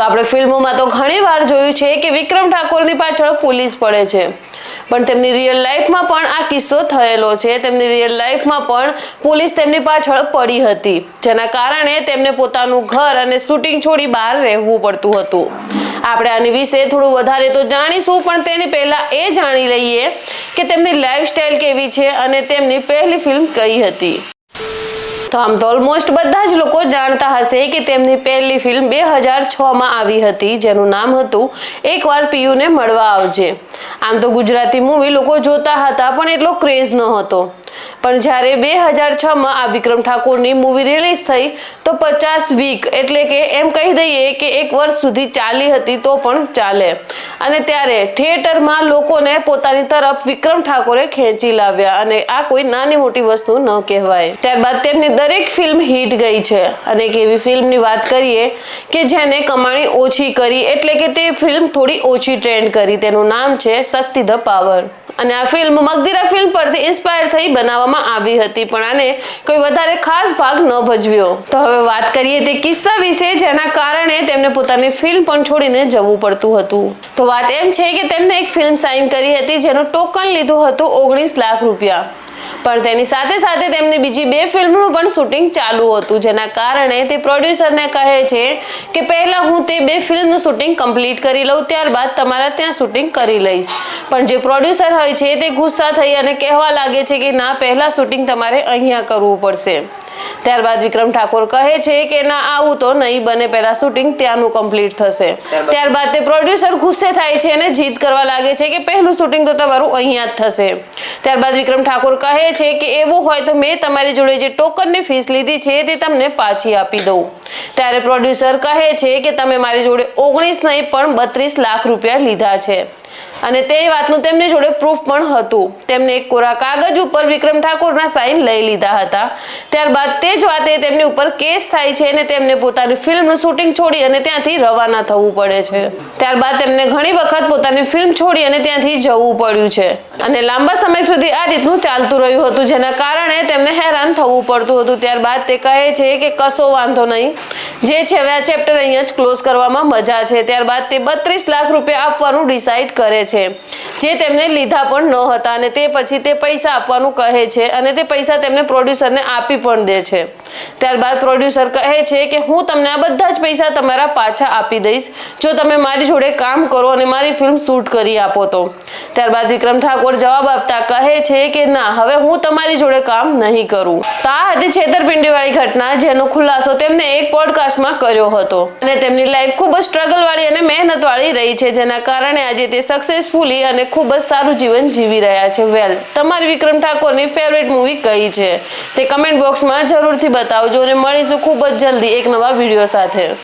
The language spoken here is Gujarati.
તો આપણે ફિલ્મોમાં તો ઘણીવાર જોયું છે કે વિક્રમ ઠાકોરની પાછળ પોલીસ પડે છે, પણ તેમની રિયલ લાઈફમાં પણ આ કિસ્સો થયેલો છે। તેમની રિયલ લાઈફમાં પણ પોલીસ તેમની પાછળ પડી હતી, જેના કારણે તેમને પોતાનું ઘર અને શૂટિંગ છોડી બહાર રહેવું પડતું હતું। આપણે આની વિશે થોડું વધારે તો જાણીશું, પણ તેની પહેલા એ જાણી લઈએ કે તેમની લાઈફસ્ટાઈલ કેવી છે અને તેમની પહેલી ફિલ્મ કઈ હતી। તો આમ તો ઓલમોસ્ટ બધા જ લોકો જાણતા હશે કે તેમની પહેલી ફિલ્મ 2006માં આવી હતી, જેનું નામ હતું એકવાર પિયુને મળવા આવજે। આમ તો ગુજરાતી મૂવી લોકો જોતા હતા, પણ એટલો ક્રેઝ ન હતો, પણ જ્યારે 2006માં આ વિક્રમ ઠાકોરની મૂવી રિલીઝ થઈ તો 50 વીક એટલે કે એમ કહી દઈએ કે 1 વર્ષ સુધી ચાલી હતી તો પણ ચાલે। અને ત્યારે થિયેટરમાં લોકોને પોતાની તરફ વિક્રમ ઠાકોરે ખેંચી લાવ્યા, અને આ કોઈ નાની મોટી વસ્તુ ન કહેવાય। ત્યારબાદ તેમની દરેક ફિલ્મ હિટ ગઈ છે, અને એક એવી ફિલ્મની વાત કરીએ કે જેને કમાણી ઓછી કરી, એટલે કે તે ફિલ્મ થોડી ઓછી ટ્રેન્ડ કરી, તેનું નામ છે શક્તિ ધ પાવર। અને આ ફિલ્મ મગધીરા ફિલ્મ પરથી ઇન્સ્પાયર થઈ બનાવવામાં આવી હતી, પણ આને કોઈ વધારે ખાસ ભાગ ન ભજવ્યો। તો હવે વાત કરીએ તે કિસ્સા વિશે જેના કારણે તેમને પોતાની ફિલ્મ પણ છોડીને જવું પડતું હતું। તો વાત એમ છે કે તેમને એક ફિલ્મ સાઇન કરી હતી જેનું ટોકન લીધું હતું 19 લાખ રૂપિયા, પણ તેની સાથે સાથે તેમની બીજી 2 ફિલ્મનું પણ શૂટિંગ ચાલુ હતું, જેના કારણે તે પ્રોડ્યુસરને કહે છે કે પહેલા હું તે 2 ફિલ્મનું શૂટિંગ કમ્પ્લીટ કરી લઉં, ત્યારબાદ તમારા ત્યાં શૂટિંગ કરી લઈશ। પણ જે પ્રોડ્યુસર હોય છે તે ગુસ્સા થઈ અને કહેવા લાગે છે કે ના, પહેલા શૂટિંગ તમારે અહીંયા કરવું પડશે। ત્યારબાદ વિક્રમ ઠાકોર કહે છે કે ના, આવું તો નહીં બને, પહેલા શૂટિંગ ત્યાંનું કમ્પ્લીટ થશે। ત્યારબાદ તે પ્રોડ્યુસર ગુસ્સે થાય છે અને જીદ કરવા લાગે છે કે પહેલું શૂટિંગ તો તમારું અહીંયા જ થશે। ત્યારબાદ વિક્રમ ઠાકોર કહે છે કે એવું હોય તો મેં તમારી જોડે જે ટોકનની ફીસ લીધી છે તે તમને પાછી આપી દઉં। ત્યારે પ્રોડ્યુસર કહે છે કે તમે મારી જોડે 19 નહીં પણ 32 લાખ રૂપિયા લીધા છે, અને તે વાતનું તેમની જોડે પ્રૂફ પણ હતું। તેમને એક કોરા કાગળ ઉપર વિક્રમ ઠાકોરના સાઇન લઈ લીધા હતા। ત્યારબાદ તે જ વાતે તેમની ઉપર કેસ થાય છે અને તેમને પોતાની ફિલ્મનું શૂટિંગ છોડી અને ત્યાંથી રવાના થવું પડે છે। ત્યારબાદ તેમને ઘણી વખત પોતાની ફિલ્મ છોડી અને ત્યાંથી જવું પડ્યું છે, અને લાંબા સમય સુધી આ રીતનું ચાલતું રહ્યું હતું, જેના કારણે તેમને હેરાન થવું પડતું હતું। ત્યારબાદ તે કહે છે કે કશો વાંધો નહીં, જે છે હવે આ ચેપ્ટર અહીંયા જ ક્લોઝ કરવામાં મજા છે। ત્યારબાદ તે 32 લાખ રૂપિયા આપવાનું ડિસાઈડ કરે છે, જે તેમને લીધા પણ ન હતા, અને તે પછી તે પૈસા આપવાનું કહે છે, અને તે પૈસા તેમને પ્રોડ્યુસરને આપી પણ દે છે। ત્યારબાદ પ્રોડ્યુસર કહે છે કે હું તમને આ બધા જ પૈસા તમારા પાછા આપી દઈશ જો તમે મારી જોડે કામ કરો અને મારી ફિલ્મ શૂટ કરી આપો તો। ત્યારબાદ વિક્રમ ઠાકોર જવાબ આપતા કહે છે કે ના, હવે હું તમારી જોડે કામ નહીં કરું। તો આ હતી છેતરપિંડીવાળી ઘટના, જેનો ખુલાસો તેમને એક પોડકાસ્ટમાં કર્યો હતો, અને તેમની લાઈફ ખૂબ જ સ્ટ્રગલવાળી અને મહેનતવાળી રહી છે, જેના કારણે આજે તે સક્સેસફુલી અને ખૂબ જ સારું જીવન જીવી રહ્યા છે। વેલ, તમારી વિક્રમ ઠાકોરની ફેવરેટ મૂવી કઈ છે તે કમેન્ટ બોક્સમાં જરૂરથી બતાવજો, અને મળીશું ખૂબ જ જલ્દી એક નવા વિડીયો સાથે।